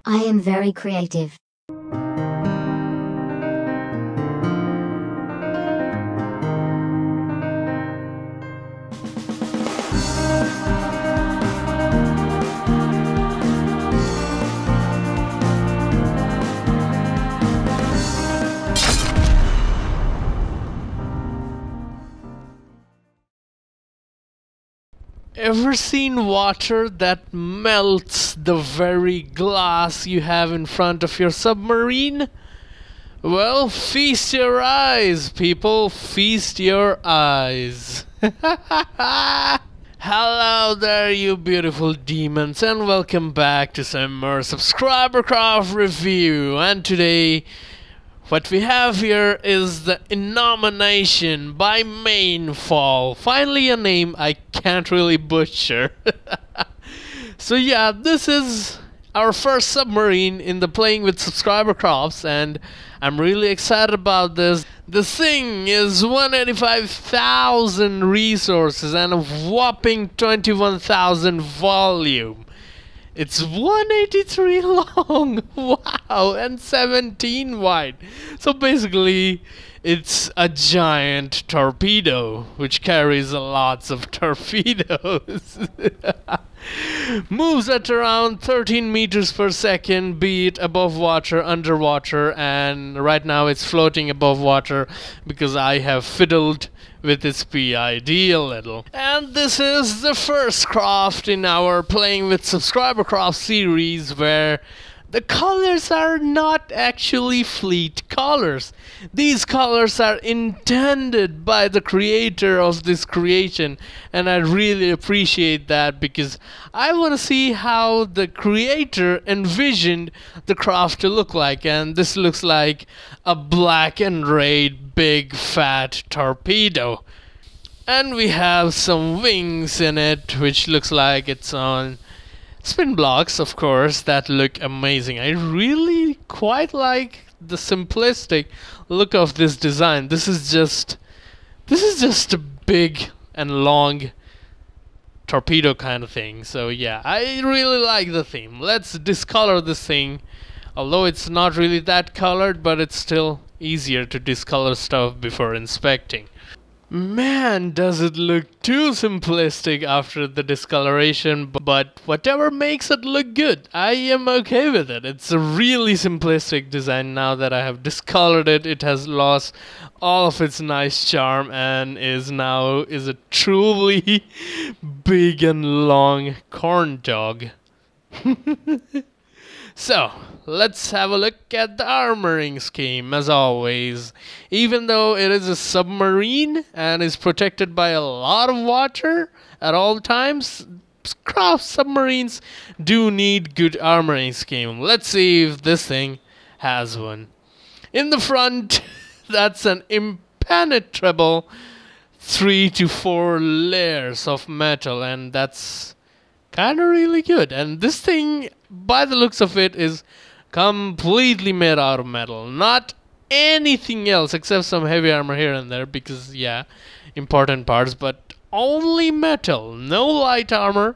I am very creative. Ever seen water that melts the very glass you have in front of your submarine? Well, feast your eyes, people. Feast your eyes. Hello there, you beautiful demons, and welcome back to some more Subscribercraft review. And today, what we have here is the Inomination by Mainfall. Finally a name I can't really butcher. So yeah, this is our first submarine in the Playing with Subscribercrafts, and I'm really excited about this. The thing is 185,000 resources and a whopping 21,000 volume. It's 183 long, wow, and 17 wide. So basically, it's a giant torpedo, which carries lots of torpedoes. Moves at around 13 meters per second, be it above water, underwater, and right now it's floating above water because I have fiddled with its PID a little. And this is the first craft in our Playing with Subscribercraft series where the colors are not actually fleet colors. These colors are intended by the creator of this creation, and I really appreciate that because I want to see how the creator envisioned the craft to look like, and this looks like a black and red big fat torpedo. And we have some wings in it, which looks like it's on spin blocks, of course, that look amazing. I really quite like the simplistic look of this design. This is just a big and long torpedo kind of thing. So yeah, I really like the theme. Let's discolor this thing. Although it's not really that colored, but it's still easier to discolor stuff before inspecting. Man, does it look too simplistic after the discoloration, but whatever makes it look good, I am okay with it. It's a really simplistic design. Now that I have discolored it, it has lost all of its nice charm and is a truly big and long corn dog. So, let's have a look at the armoring scheme. As always, even though it is a submarine and is protected by a lot of water at all times, craft submarines do need good armoring scheme. Let's see if this thing has one. In the front, that's an impenetrable 3 to 4 layers of metal, and that's kind of really good. And this thing, by the looks of it, is completely made out of metal, not anything else except some heavy armor here and there because yeah, important parts, but only metal. No light armor,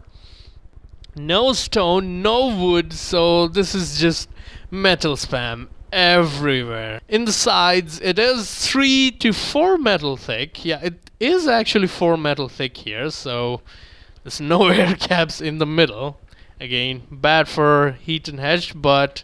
no stone, no wood, so this is just metal spam everywhere. In the sides it is 3 to 4 metal thick. Yeah, it is actually 4 metal thick here, so there's no air caps in the middle. Again, bad for heat and hedge, but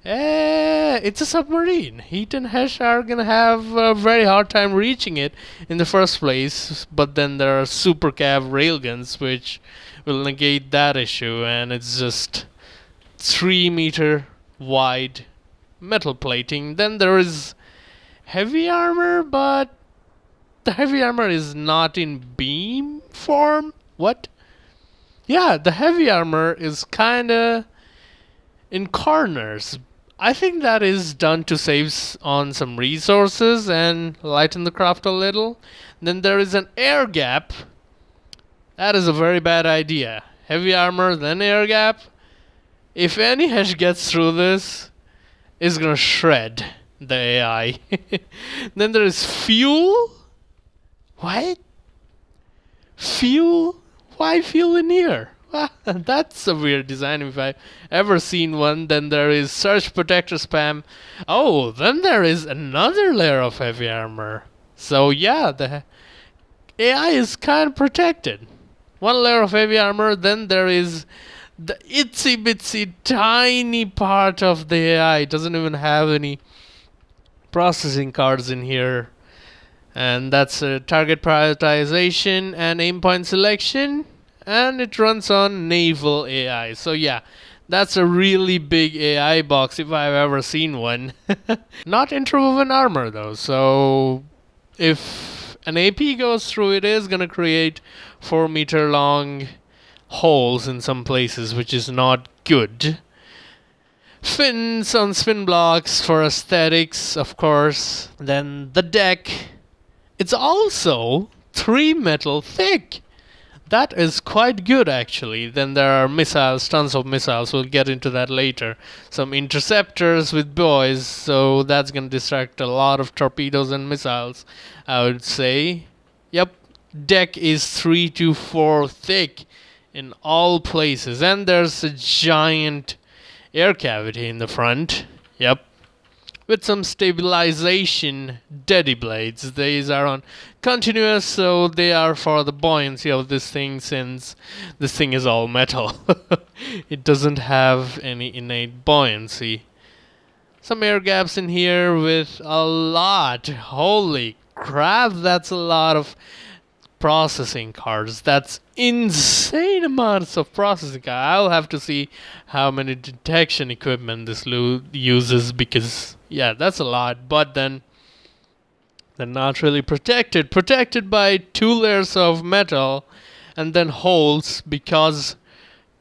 it's a submarine. Heat and hedge are gonna have a very hard time reaching it in the first place, but then there are super cav railguns which will negate that issue, and it's just 3 meter wide metal plating. Then there is heavy armor, but the heavy armor is not in beam form. What? Yeah, the heavy armor is kinda in corners. I think that is done to save on some resources and lighten the craft a little. Then there is an air gap. That is a very bad idea. Heavy armor, then air gap. If any hedge gets through this, it's gonna shred the AI. Then there is fuel. What? Fuel? Why fuel in here? That's a weird design if I've ever seen one. Then there is Surge Protector Spam. Oh, then there is another layer of heavy armor. So yeah, the AI is kind of protected. One layer of heavy armor, then there is the itsy bitsy tiny part of the AI. It doesn't even have any processing cards in here. And that's target prioritization and aim point selection. And it runs on naval AI. So yeah, that's a really big AI box if I've ever seen one. Not interwoven armor though, so if an AP goes through, it is gonna create 4-meter long holes in some places, which is not good. Fins on spin blocks for aesthetics, of course. Then the deck. It's also 3 metal thick. That is quite good actually. Then there are missiles, tons of missiles. We'll get into that later. Some interceptors with buoys, so that's gonna distract a lot of torpedoes and missiles, I would say. Yep, deck is 3 to 4 thick in all places. And there's a giant air cavity in the front. Yep. With some stabilization daddy blades. These are on continuous, so they are for the buoyancy of this thing, since this thing is all metal. It doesn't have any innate buoyancy. Some air gaps in here with a lot. Holy crap, that's a lot of processing cards. That's insane amounts of processing cards. I'll have to see how many detection equipment this uses, because yeah, that's a lot. But then they're not really protected. Protected by 2 layers of metal and then holes because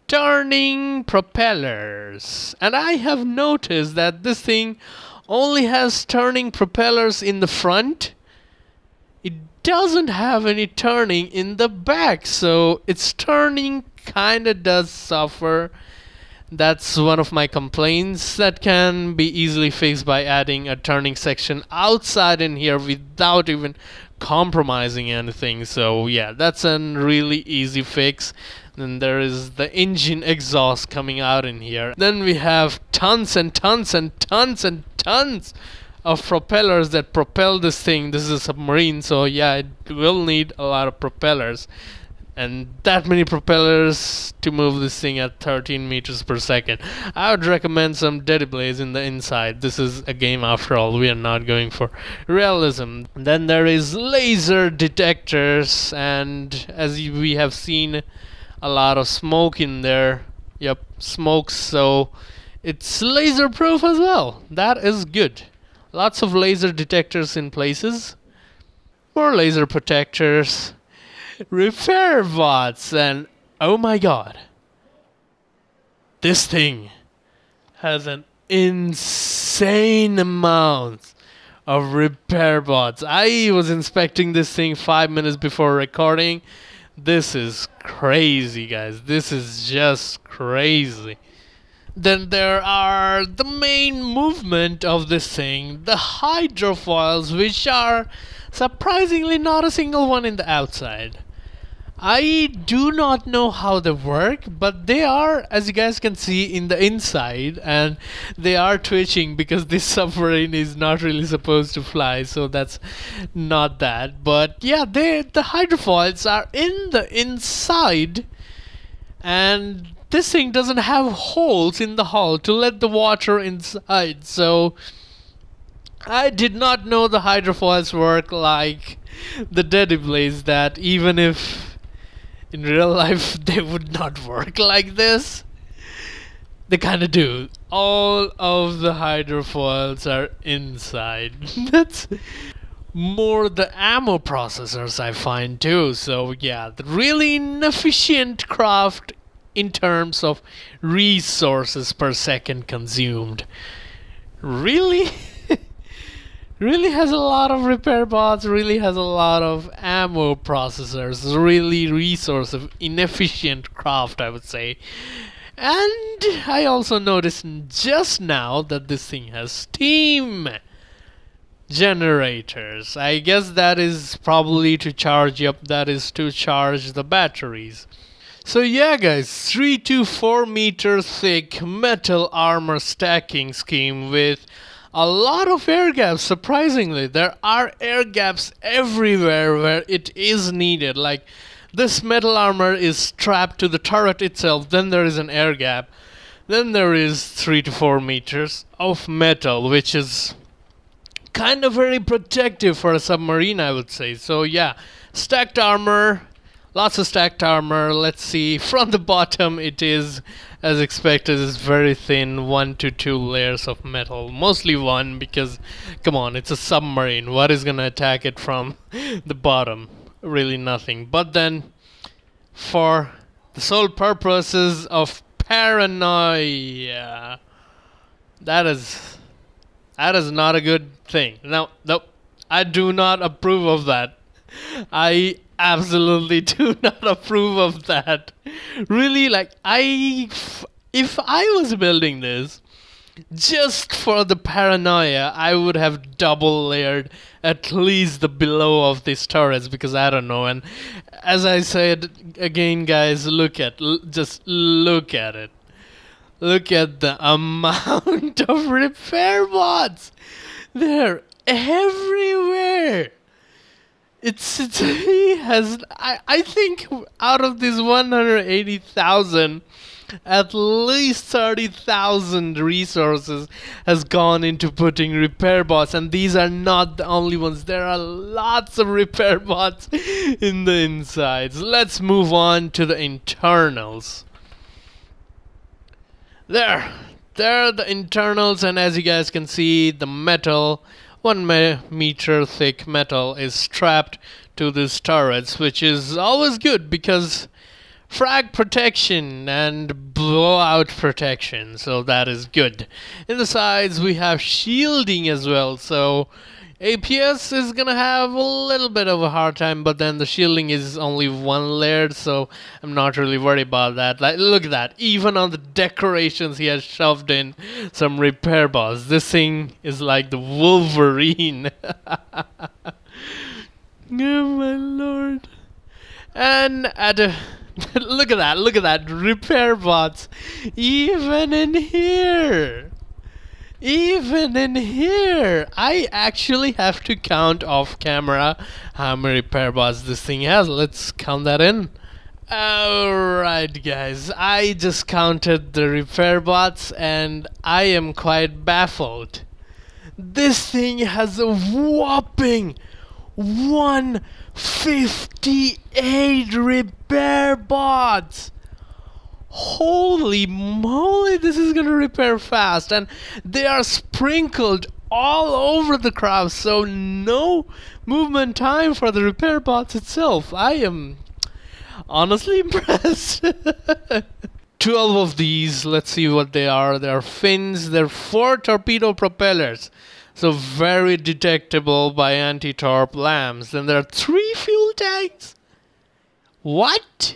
turning propellers. And I have noticed that this thing only has turning propellers in the front. It doesn't have any turning in the back, so its turning kinda does suffer. That's one of my complaints. That can be easily fixed by adding a turning section outside in here without even compromising anything. So yeah, that's a really easy fix. Then there is the engine exhaust coming out in here. Then we have tons and tons and tons and tons of propellers that propel this thing. This is a submarine, so yeah, it will need a lot of propellers. And that many propellers to move this thing at 13 meters per second. I would recommend some daddy blades in the inside. This is a game after all. We are not going for realism. Then there is laser detectors, and as we have seen, a lot of smoke in there. Yep, smoke, so it's laser proof as well. That is good. Lots of laser detectors in places. More laser protectors. Repair bots, and oh my god, this thing has an insane amount of repair bots. I was inspecting this thing 5 minutes before recording. This is crazy, guys. This is just crazy. Then there are the main movement of this thing, the hydrofoils, which are surprisingly not a single one in the outside. I do not know how they work, but they are, as you guys can see, in the inside, and they are twitching because this submarine is not really supposed to fly, so that's not that. But yeah, the hydrofoils are in the inside, and this thing doesn't have holes in the hull to let the water inside, so I did not know the hydrofoils work like the daddy blades, that even if in real life they would not work like this, they kinda do. All of the hydrofoils are inside. That's more the ammo processors I find too. So yeah, the really inefficient craft in terms of resources per second consumed. Really? Really has a lot of repair bots, really has a lot of ammo processors, really resource of inefficient craft, I would say. And I also noticed just now that this thing has steam generators. I guess that is probably to charge, yep, that is to charge the batteries. So yeah guys, 3 to 4 meter thick metal armor stacking scheme with a lot of air gaps. Surprisingly, there are air gaps everywhere where it is needed. Like this metal armor is strapped to the turret itself, then there is an air gap. Then there is 3 to 4 meters of metal, which is kind of very protective for a submarine, I would say. So yeah, stacked armor, lots of stacked armor. Let's see, from the bottom it is, as expected, is very thin, 1 to 2 layers of metal. Mostly 1 because, come on, it's a submarine. What is gonna attack it from the bottom? Really nothing. But then, for the sole purposes of paranoia, that is not a good thing. No, nope. I do not approve of that. I absolutely do not approve of that. Really, like, if I was building this just for the paranoia, I would have double layered at least the below of these turrets, because I don't know. And as I said again, guys, just look at it. Look at the amount of repair bots. They're everywhere. I think out of these 180,000, at least 30,000 resources has gone into putting repair bots, and these are not the only ones. There are lots of repair bots in the insides. Let's move on to the internals. There are the internals, and as you guys can see, the metal, 1 meter thick metal, is strapped to these turrets, which is always good because frag protection and blowout protection, so that is good. In the sides we have shielding as well, so APS is gonna have a little bit of a hard time, but then the shielding is only 1 layer, so I'm not really worried about that. Like, look at that, even on the decorations he has shoved in some repair bots. This thing is like the Wolverine. Oh my lord. And look at that, repair bots, even in here. Even in here, I actually have to count off camera how many repair bots this thing has. Let's count that in. Alright guys, I just counted the repair bots and I am quite baffled. This thing has a whopping 158 repair bots. Holy moly, this is gonna repair fast, and they are sprinkled all over the craft, so no movement time for the repair bots itself. I am honestly impressed. 12 of these, let's see what they are. They are fins, they're 4 torpedo propellers, so very detectable by anti-torp lamps. Then there are 3 fuel tanks. What?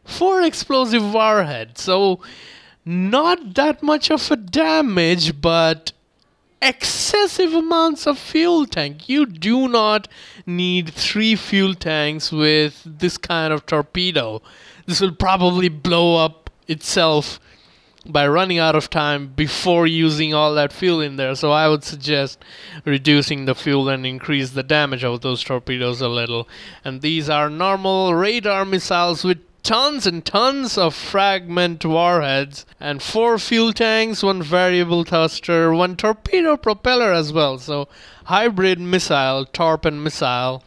4 explosive warheads, so not that much of a damage, but excessive amounts of fuel tank. You do not need 3 fuel tanks with this kind of torpedo. This will probably blow up itself by running out of time before using all that fuel in there. So I would suggest reducing the fuel and increase the damage of those torpedoes a little. And these are normal radar missiles with tons and tons of fragment warheads, and 4 fuel tanks, 1 variable thruster, 1 torpedo propeller as well. So hybrid missile, torp and missile.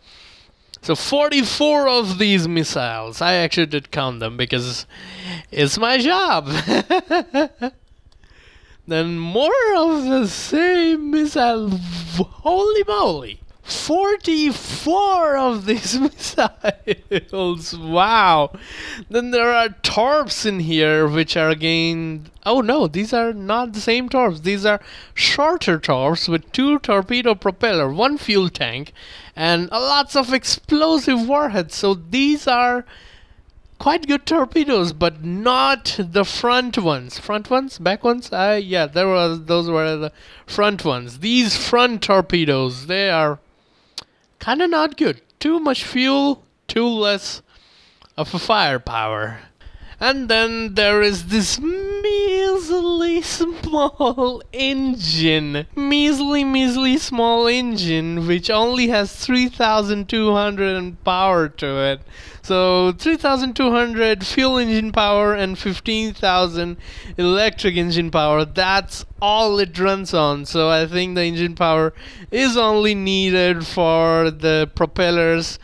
So 44 of these missiles. I actually did count them because it's my job. Then more of the same missile. Holy moly. 44 of these missiles. Wow. Then there are torps in here, which are again... Oh no, these are not the same torps. These are shorter torps with 2 torpedo propeller, 1 fuel tank, and lots of explosive warheads. So these are quite good torpedoes, but not the front ones. Front ones? Back ones? Yeah, those were the front ones. These front torpedoes, they are kind of not good. Too much fuel, too less of a firepower. And then there is this measly small engine. Measly small engine which only has 3,200 power to it. So 3,200 fuel engine power and 15,000 electric engine power. That's all it runs on. So I think the engine power is only needed for the propellers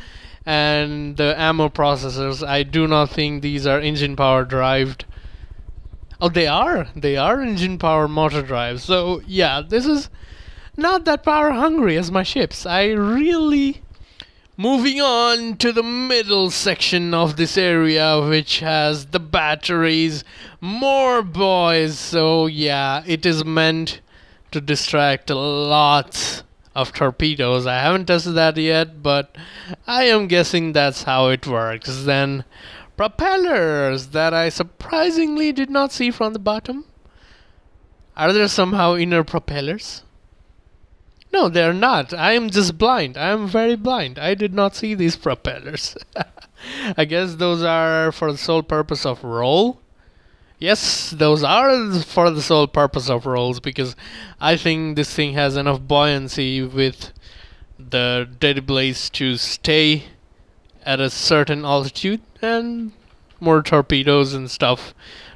and the ammo processors. I do not think these are engine power derived. Oh, they are engine power motor drives. So yeah, this is not that power hungry as my ships. I really... Moving on to the middle section of this area, which has the batteries. More boys. So yeah, it is meant to distract lots of torpedoes. I haven't tested that yet, but I am guessing that's how it works. Then propellers that I surprisingly did not see from the bottom. Are there somehow inner propellers? No, they're not. I am just blind. I am very blind. I did not see these propellers. I guess those are for the sole purpose of roll. Yes, those are for the sole purpose of rolls, because I think this thing has enough buoyancy with the dead blaze to stay at a certain altitude, and more torpedoes and stuff.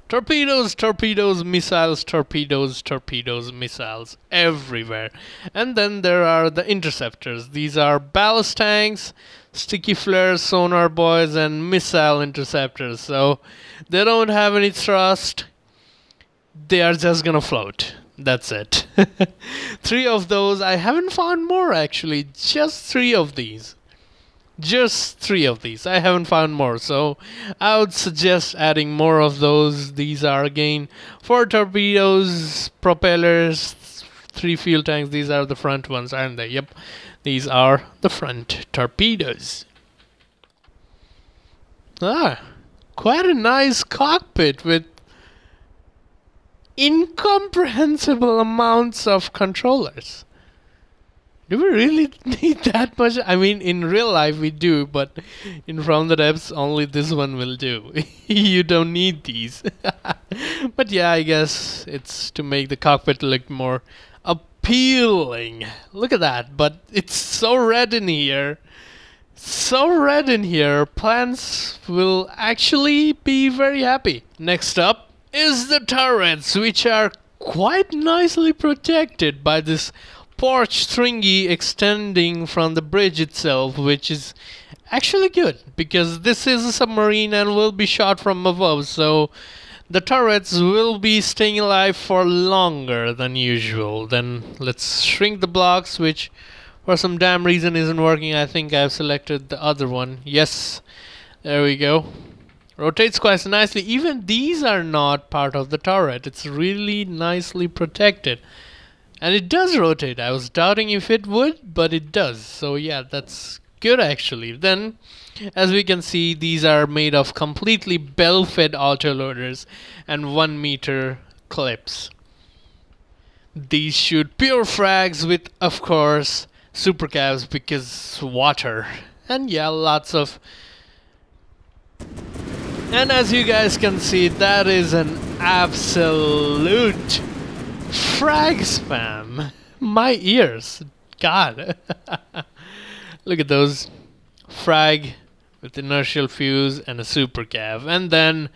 Torpedoes, missiles, missiles everywhere. And then there are the interceptors. These are ballast tanks, sticky flares, sonar boys, and missile interceptors. So they don't have any thrust. They are just gonna float. That's it. 3 of those. I haven't found more actually. Just 3 of these. Just 3 of these. I haven't found more, so I would suggest adding more of those. These are again 4 torpedoes, propellers, 3 fuel tanks. These are the front ones, aren't they? Yep, these are the front torpedoes. Quite a nice cockpit with incomprehensible amounts of controllers. Do we really need that much? I mean, in real life we do, but in From the Depths only this one will do. You don't need these. But yeah, I guess it's to make the cockpit look more appealing. Look at that, but it's so red in here. So red in here. Plants will actually be very happy. Next up is the turrets, which are quite nicely protected by this porch stringy extending from the bridge itself, which is actually good because this is a submarine and will be shot from above, so the turrets will be staying alive for longer than usual. Then let's shrink the blocks, which for some damn reason isn't working. I think I've selected the other one. Yes, there we go. Rotates quite nicely. Even these are not part of the turret. It's really nicely protected. And it does rotate. I was doubting if it would, but it does. So yeah, that's good actually. Then, as we can see, these are made of completely bell-fed autoloaders and 1 meter clips. These shoot pure frags with, of course, super cavs because water. And yeah, lots of... And as you guys can see, that is an absolute frag spam. My ears. God. Look at those. Frag with inertial fuse and a super cav. And then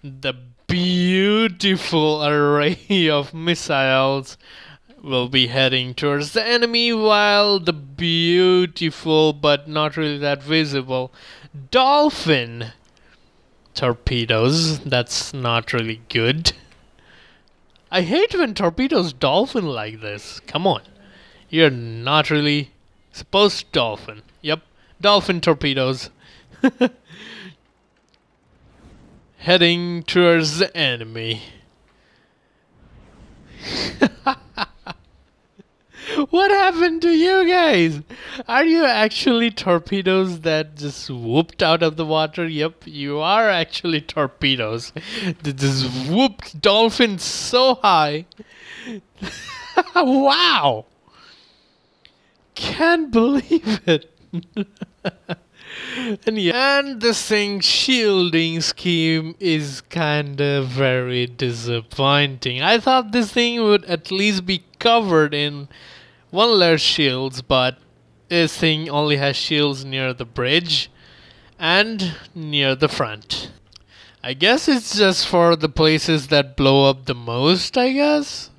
the beautiful array of missiles will be heading towards the enemy, while the beautiful but not really that visible dolphin torpedoes. That's not really good. I hate when torpedoes dolphin like this. Come on. You're not really supposed to dolphin. Yep. Dolphin torpedoes. Heading towards the enemy. What happened to you guys? Are you actually torpedoes that just whooped out of the water? Yep, you are actually torpedoes. They just whooped dolphins so high. Wow! Can't believe it. And yeah, and this thing shielding scheme is kinda very disappointing. I thought this thing would at least be covered in one layer shields, but this thing only has shields near the bridge and near the front. I guess it's just for the places that blow up the most, I guess.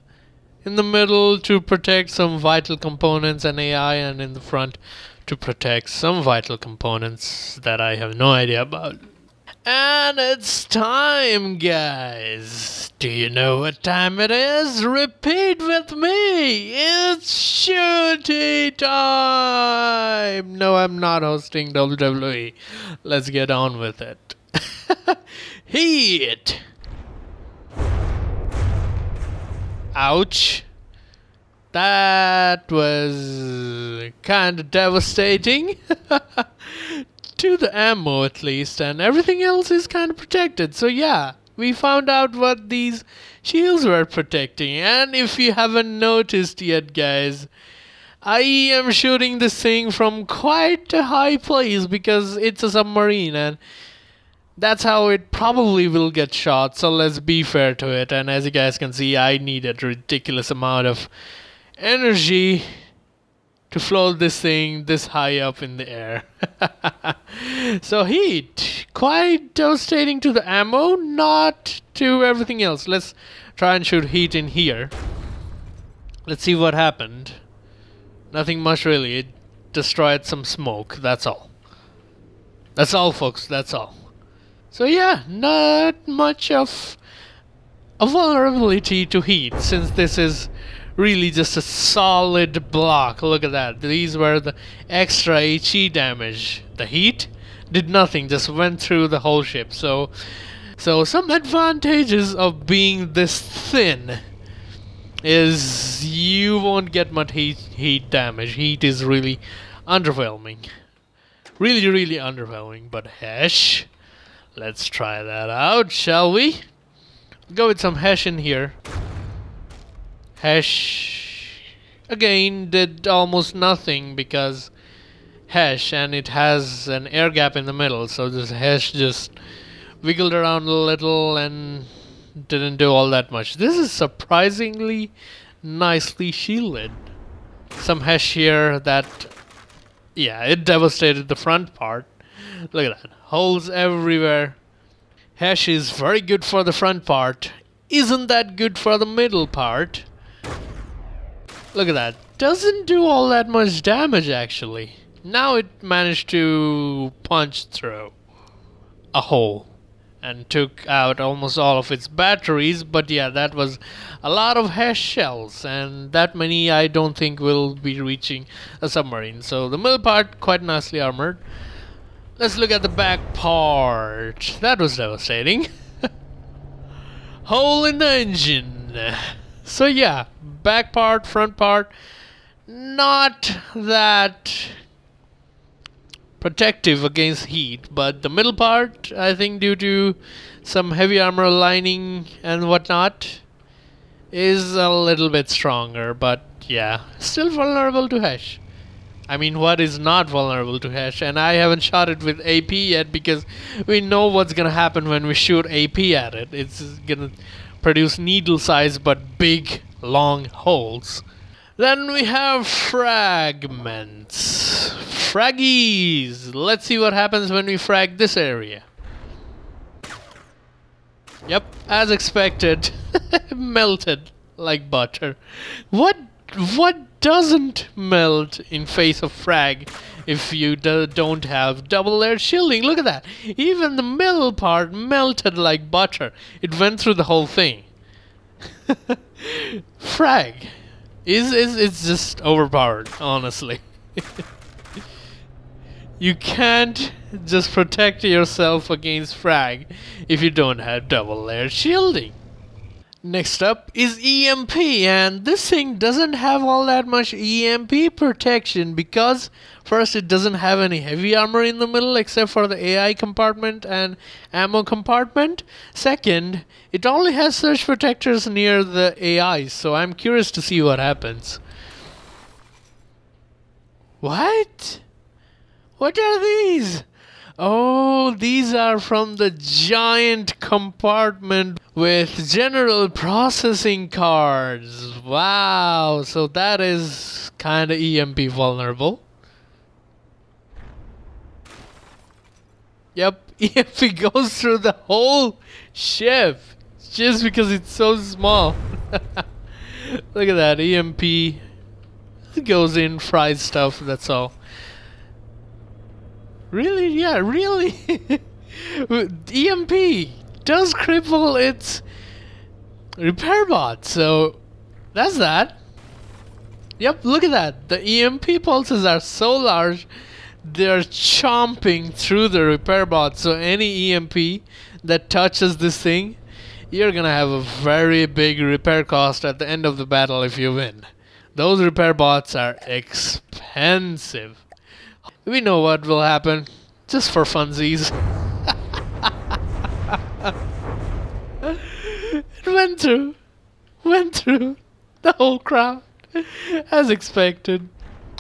In the middle to protect some vital components and AI, and in the front to protect some vital components that I have no idea about. And it's time, guys. Do you know what time it is? Repeat with me. It's shooty time. No, I'm not hosting WWE. Let's get on with it. Heat. Ouch. That was kind of devastating. To the ammo at least, and everything else is kind of protected. So yeah, we found out what these shields were protecting. And if you haven't noticed yet, guys, I am shooting this thing from quite a high place because it's a submarine, and that's how it probably will get shot. So let's be fair to it. And as you guys can see, I need a ridiculous amount of energy to float this thing this high up in the air. So heat, quite devastating to the ammo, not to everything else. Let's try and shoot heat in here. Let's see what happened. Nothing much really. It destroyed some smoke, that's all. That's all, folks, that's all. So yeah, not much of a vulnerability to heat, since this is really just a solid block. Look at that. These were the extra HE damage. The heat did nothing, just went through the whole ship. So some advantages of being this thin is you won't get much heat damage. Heat is really underwhelming. Really underwhelming. But Hesh, let's try that out, shall we? Go with some Hesh in here. Hesh again did almost nothing because Hesh, and it has an air gap in the middle, so this Hesh just wiggled around a little and didn't do all that much. This is surprisingly nicely shielded. Some Hesh here that, yeah, it devastated the front part. Look at that, holes everywhere. Hesh is very good for the front part. Isn't that good for the middle part? Look at that. Doesn't do all that much damage, actually. Now it managed to punch through a hole and took out almost all of its batteries. But yeah, that was a lot of Hesh shells, and that many I don't think will be reaching a submarine. So the middle part, quite nicely armored. Let's look at the back part. That was devastating. Hole in the engine. So yeah, back part, front part, not that protective against heat, but the middle part, I think due to some heavy armor lining and whatnot, is a little bit stronger. But yeah, still vulnerable to Hesh. I mean, what is not vulnerable to Hesh? And I haven't shot it with AP yet because we know what's gonna happen when we shoot AP at it. It's gonna produce needle size but big long holes. Then we have fragments. Fraggies. Let's see what happens when we frag this area. Yep, as expected. Melted like butter. What doesn't melt in face of frag if you don't have double layer shielding? Look at that. Even the middle part melted like butter. It went through the whole thing. Frag it's just overpowered, honestly. You can't just protect yourself against frag if you don't have double layer shielding. Next up is EMP, and this thing doesn't have all that much EMP protection because first, it doesn't have any heavy armor in the middle except for the AI compartment and ammo compartment. Second, it only has surge protectors near the AI, so I'm curious to see what happens. What? What are these? Oh, these are from the giant compartment with general processing cards. Wow, so that is kind of EMP vulnerable. Yep, EMP goes through the whole ship just because it's so small. Look at that, EMP. It goes in, fries stuff, that's all. Really? Yeah, really? EMP does cripple its repair bot, so that's that. Yep, look at that. The EMP pulses are so large, they're chomping through the repair bot, so any EMP that touches this thing, you're gonna have a very big repair cost at the end of the battle if you win. Those repair bots are expensive. We know what will happen, just for funsies. It went through the whole crowd, as expected.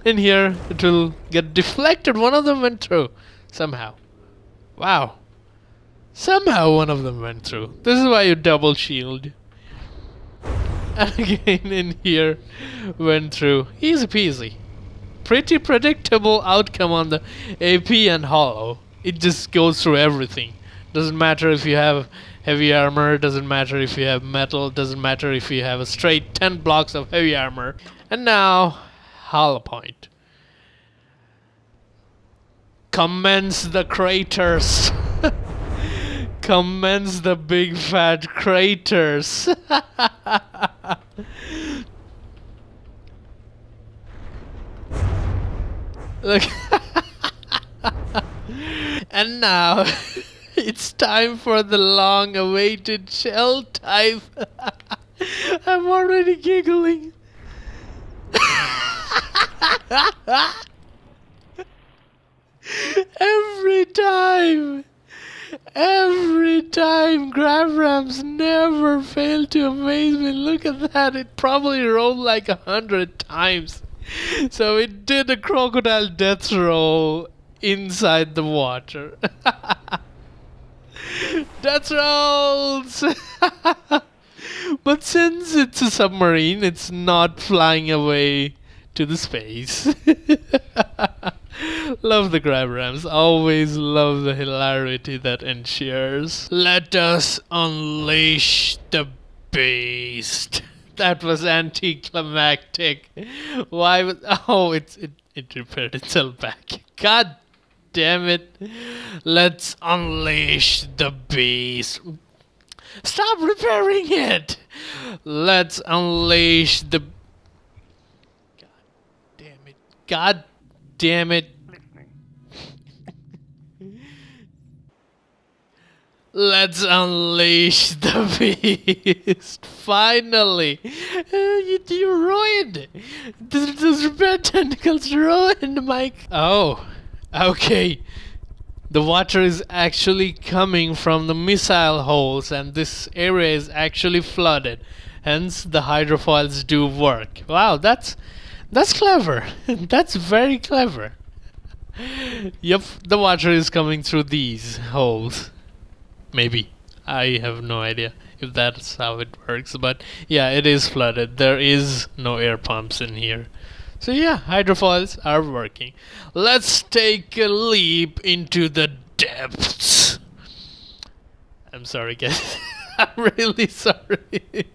In here, it will get deflected. One of them went through, somehow. Wow. Somehow one of them went through. This is why you double shield. And again in here, went through. Easy peasy. Pretty predictable outcome on the AP and Hollow. It just goes through everything. Doesn't matter if you have heavy armor, doesn't matter if you have metal, doesn't matter if you have a straight 10 blocks of heavy armor. And now, Hollow Point. Commence the craters. Commence the big fat craters. Look. And now it's time for the long awaited shell type. I'm already giggling. Every time grab ramps never fail to amaze me. Look at that, it probably rolled like 100 times. So it did a crocodile death roll inside the water. Death rolls! But since it's a submarine, it's not flying away to the space. Love the grab rams. Always love the hilarity that ensures. Let us unleash the beast. That was anticlimactic. Why was... Oh, it repaired itself back. God damn it. Let's unleash the beast. Stop repairing it. Let's unleash the... God damn it. God damn it. Let's unleash the beast. Finally. You ruined. Those repair tentacles ruined Mike. Oh, okay. The water is actually coming from the missile holes and this area is actually flooded. Hence the hydrofoils do work. Wow, that's clever. That's very clever. Yep, the water is coming through these holes. Maybe. I have no idea if that's how it works, but yeah, it is flooded. There is no air pumps in here. So yeah, hydrofoils are working. Let's take a leap into the depths. I'm sorry, guys. I'm really sorry.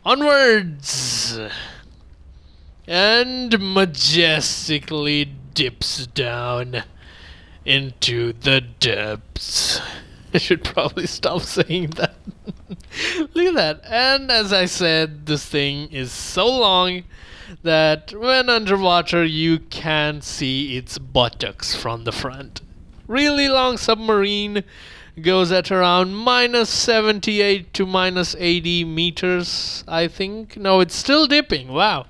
Onwards! And majestically dips down into the depths. I should probably stop saying that. Look at that. And as I said, this thing is so long that when underwater you can see its buttocks from the front. Really long submarine, goes at around minus 78 to minus 80 meters, I think. No, it's still dipping. Wow.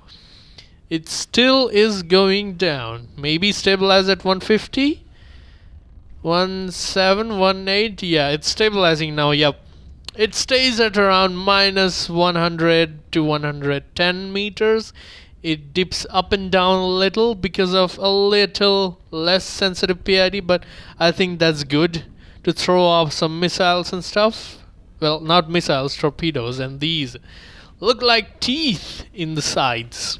It still is going down. Maybe stabilize at 150? 1718, yeah, it's stabilizing now. Yep, it stays at around minus 100 to 110 meters. it dips up and down a little because of a little less sensitive PID, but I think that's good to throw off some missiles and stuff. Well, not missiles, torpedoes, and these look like teeth in the sides.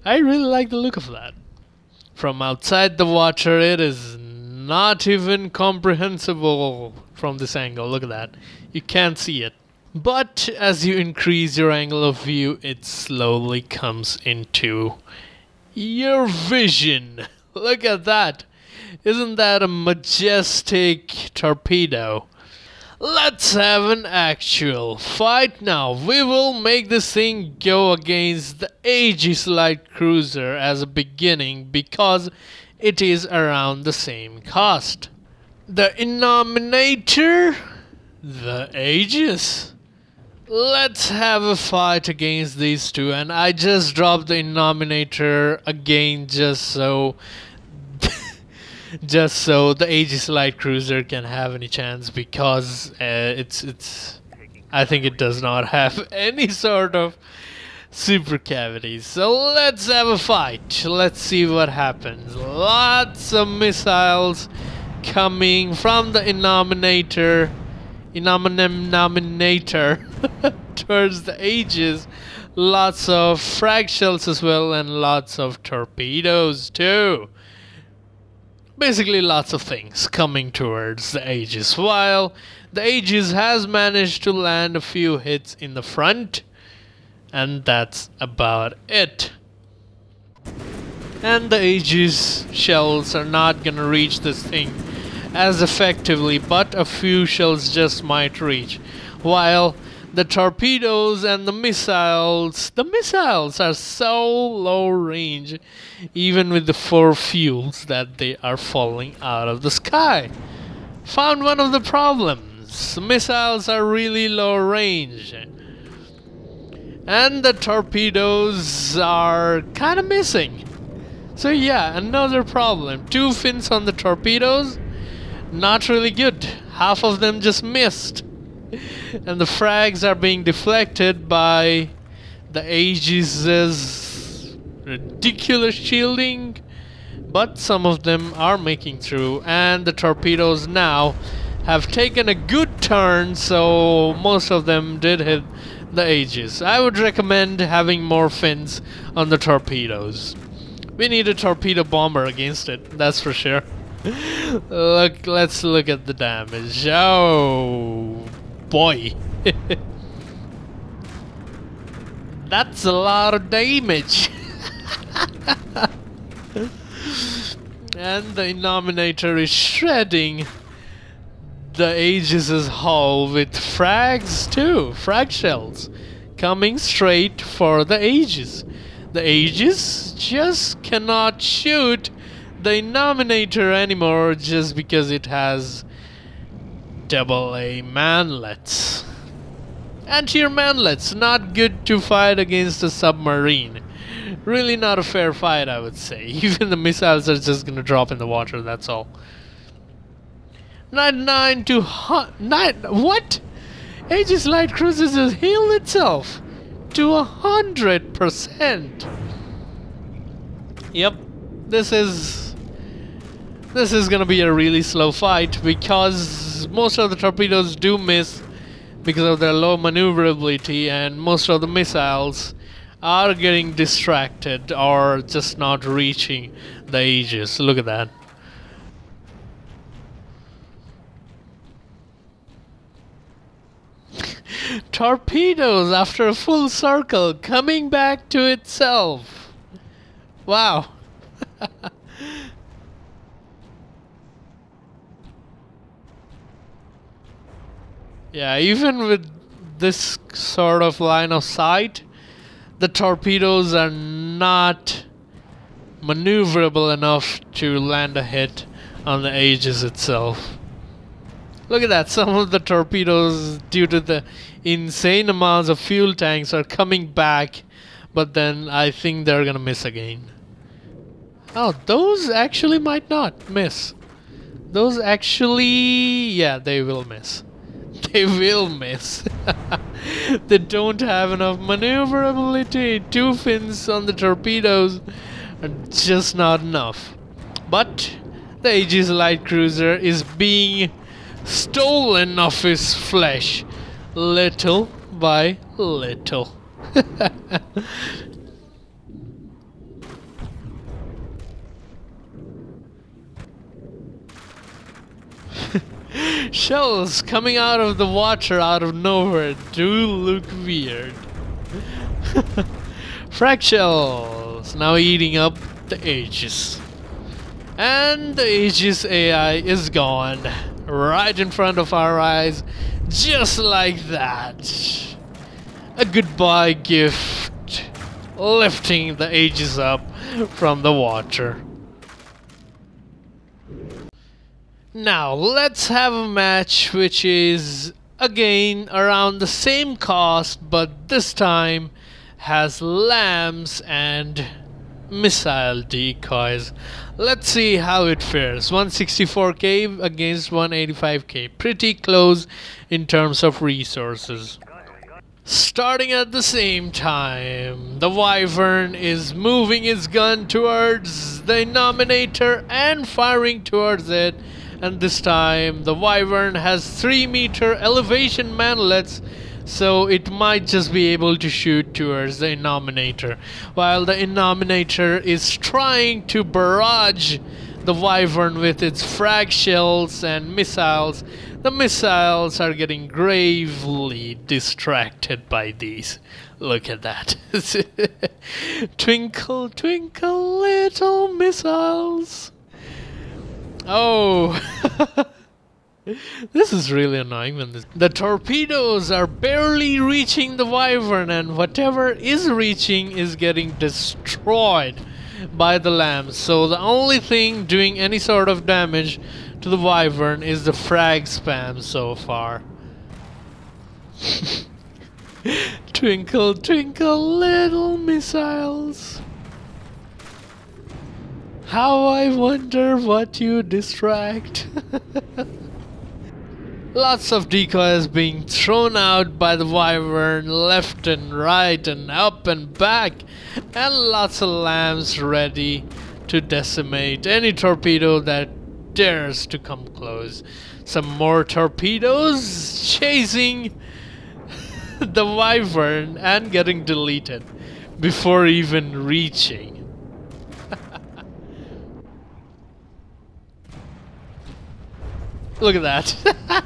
I really like the look of that. From outside the water, it is not even comprehensible from this angle. Look at that. You can't see it. But as you increase your angle of view, it slowly comes into your vision. Look at that. Isn't that a majestic torpedo? Let's have an actual fight now. We will make this thing go against the Aegis Light Cruiser as a beginning because it is around the same cost. The Inominator, the Aegis. Let's have a fight against these two, and I just dropped the Inominator again just so the Aegis Light Cruiser can have any chance, because I think it does not have any sort of super cavities. So let's have a fight. Let's see what happens. Lots of missiles coming from the Inominator towards the Aegis. Lots of frag shells as well, and lots of torpedoes too. Basically lots of things coming towards the Aegis, while the Aegis has managed to land a few hits in the front, and that's about it. And the Aegis shells are not gonna reach this thing as effectively, but a few shells just might reach, while the torpedoes and the missiles are so low range, even with the 4 fuels, that they are falling out of the sky. Found one of the problems. The missiles are really low range, and the torpedoes are kind of missing. So yeah, another problem. 2 fins on the torpedoes, not really good. Half of them just missed. And the frags are being deflected by the Aegis's ridiculous shielding, but some of them are making through, and the torpedoes now have taken a good turn, so most of them did hit the Aegis. I would recommend having more fins on the torpedoes. We need a torpedo bomber against it, that's for sure. Let's look at the damage. Oh boy. That's a lot of damage. And the Inominator is shredding the Aegis's hull with frags too, frag shells, coming straight for the Aegis. The Aegis just cannot shoot the Inominator anymore just because it has AA manlets. Anti-air manlets, not good to fight against a submarine. Really not a fair fight, I would say. Even the missiles are just gonna drop in the water, that's all. 99 to 9. What? Aegis Light Cruiser has healed itself to 100%. Yep, this is gonna be a really slow fight, because most of the torpedoes do miss because of their low maneuverability, and most of the missiles are getting distracted or just not reaching the Aegis. Look at that. Torpedoes after a full circle coming back to itself. Wow. Yeah, even with this sort of line of sight, the torpedoes are not maneuverable enough to land a hit on the Aegis itself. Look at that, some of the torpedoes, due to the insane amounts of fuel tanks, are coming back, but then I think they're gonna miss again. Oh, those actually might not miss. Those actually, yeah, they will miss. they will miss. They don't have enough maneuverability. 2 fins on the torpedoes are just not enough. But the Aegis light cruiser is being stolen of his flesh, little by little. Shells coming out of the water out of nowhere do look weird. Frag shells now eating up the Aegis. And the Aegis AI is gone. Right in front of our eyes. Just like that. A goodbye gift. Lifting the Aegis up from the water. Now let's have a match which is again around the same cost, but this time has lambs and missile decoys. Let's see how it fares. 164k against 185k. Pretty close in terms of resources. Starting at the same time, the Wyvern is moving its gun towards the Inominator and firing towards it. And this time the Wyvern has 3-meter elevation mantlets, so it might just be able to shoot towards the Inominator. While the Inominator is trying to barrage the Wyvern with its frag shells and missiles, the missiles are getting gravely distracted by these. Look at that. Twinkle, twinkle, little missiles. Oh, this is really annoying when the torpedoes are barely reaching the Wyvern, and whatever is reaching is getting destroyed by the lambs. So the only thing doing any sort of damage to the Wyvern is the frag spam so far. Twinkle, twinkle, little missiles. How I wonder what you distract. Lots of decoys being thrown out by the Wyvern left and right and up and back, and lots of lambs ready to decimate any torpedo that dares to come close. Some more torpedoes chasing the Wyvern and getting deleted before even reaching. Look at that.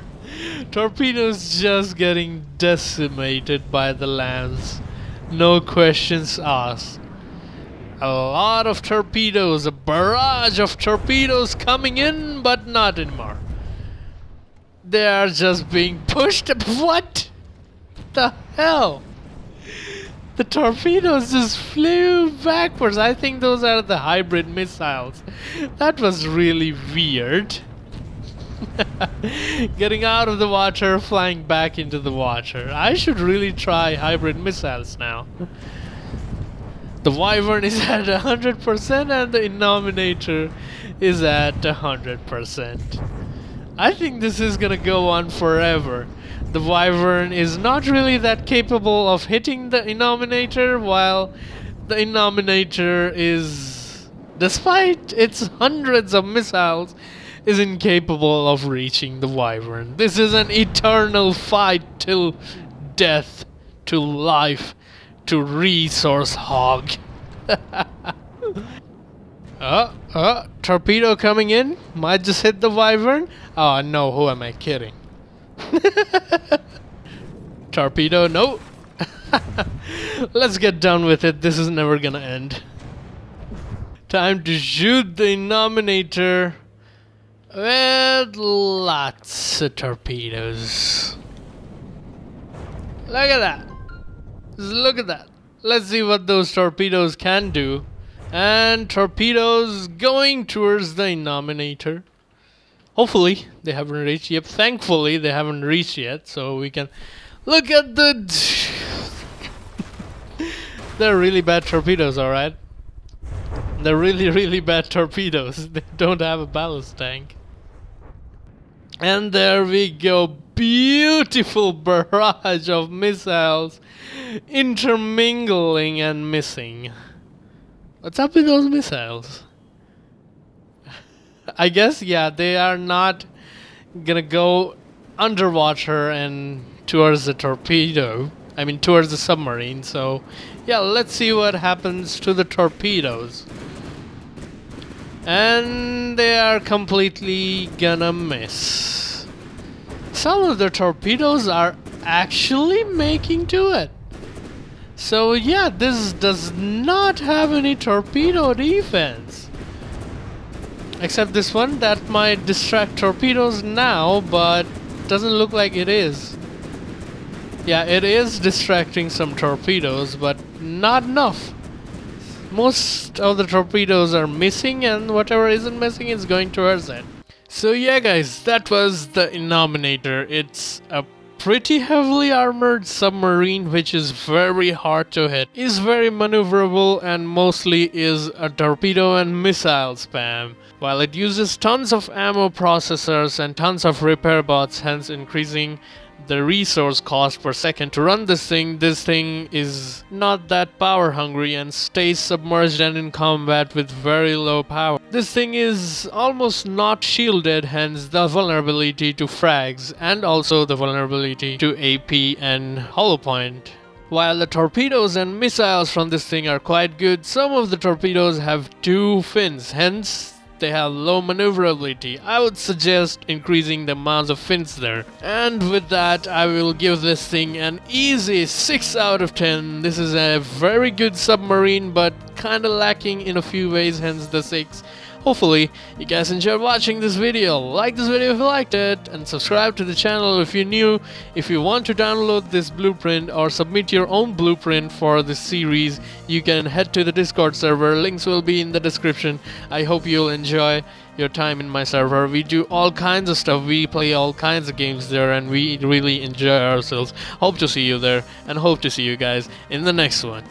Torpedoes just getting decimated by the lambs. No questions asked. A lot of torpedoes, a barrage of torpedoes coming in, but not anymore. They are just being pushed. What the hell? The torpedoes just flew backwards. I think those are the hybrid missiles. That was really weird. Getting out of the water, flying back into the water. I should really try hybrid missiles now. The Wyvern is at 100% and the Inominator is at 100%. I think this is gonna go on forever. The Wyvern is not really that capable of hitting the Inominator, while the Inominator is, despite its hundreds of missiles, is incapable of reaching the Wyvern. This is an eternal fight till death, to life, to resource hog. Torpedo coming in. Might just hit the Wyvern. Oh no, who am I kidding? Torpedo, no. Let's get done with it. This is never gonna end. Time to shoot the Inominator with lots of torpedoes. Look at that. Look at that. Let's see what those torpedoes can do. And torpedoes going towards the Inominator. Hopefully they haven't reached yet. Thankfully they haven't reached yet, so we can look at the... They're really bad torpedoes, alright? They're really, really bad torpedoes. They don't have a ballast tank. And there we go. beautiful barrage of missiles intermingling and missing. What's up with those missiles? I guess, yeah, they are not gonna go underwater and towards the torpedo. I mean, towards the submarine. So, yeah, let's see what happens to the torpedoes. And they are completely gonna miss. Some of the torpedoes are actually making to it. So, yeah, this does not have any torpedo defense. Except this one that might distract torpedoes now, but doesn't look like it is. Yeah, it is distracting some torpedoes, but not enough. Most of the torpedoes are missing, and whatever isn't missing is going towards it. So yeah guys, that was the Inominator. It's a pretty heavily armored submarine which is very hard to hit, is very maneuverable, and mostly is a torpedo and missile spam. While it uses tons of ammo processors and tons of repair bots, hence increasing the resource cost per second to run this thing is not that power hungry and stays submerged and in combat with very low power. This thing is almost not shielded, hence the vulnerability to frags and also the vulnerability to AP and hollow point. While the torpedoes and missiles from this thing are quite good, some of the torpedoes have two fins, hence they have low maneuverability. I would suggest increasing the amounts of fins there. And with that, I will give this thing an easy 6 out of 10. This is a very good submarine, but kinda lacking in a few ways, hence the 6. Hopefully, you guys enjoyed watching this video. Like this video if you liked it, and subscribe to the channel if you're new. If you want to download this blueprint or submit your own blueprint for this series, you can head to the Discord server. Links will be in the description. I hope you'll enjoy your time in my server. We do all kinds of stuff. We play all kinds of games there, and we really enjoy ourselves. Hope to see you there, and hope to see you guys in the next one.